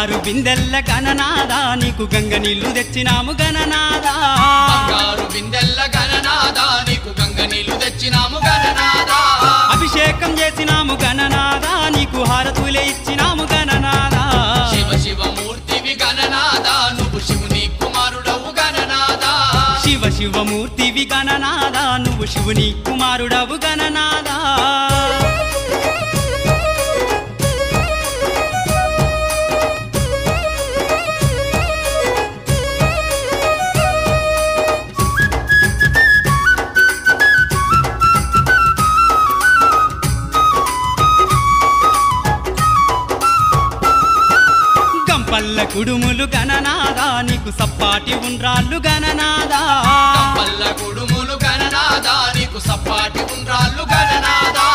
బంగారు బిందెల్ల గణనాదా నీకు గంగ నీళ్లు తెచ్చినాము గణనాదా బంగారు బిందెల్ల గణనాదా నీకు గంగ నీళ్లు తెచ్చినాము గణనాదా అభిషేకం చేసినాము గణనాదా నీకు హారతులే ఇచ్చినాము గణనాదా శివ శివ మూర్తివి గణనాదా నువ్వు శివుని కుమారుడవు గణనాదా శివ శివమూర్తివి గణనాదా నువ్వు శివుని కుమారుడవు గణనాదా గంపల్ల కుడుములు గణనాదా నీకు సప్పాటి ఉండ్రాళ్ళు గణనాదా గంపల్ల కుడుములు గణనాదా నీకు సప్పాటి ఉండ్రాళ్ళు గణనాదా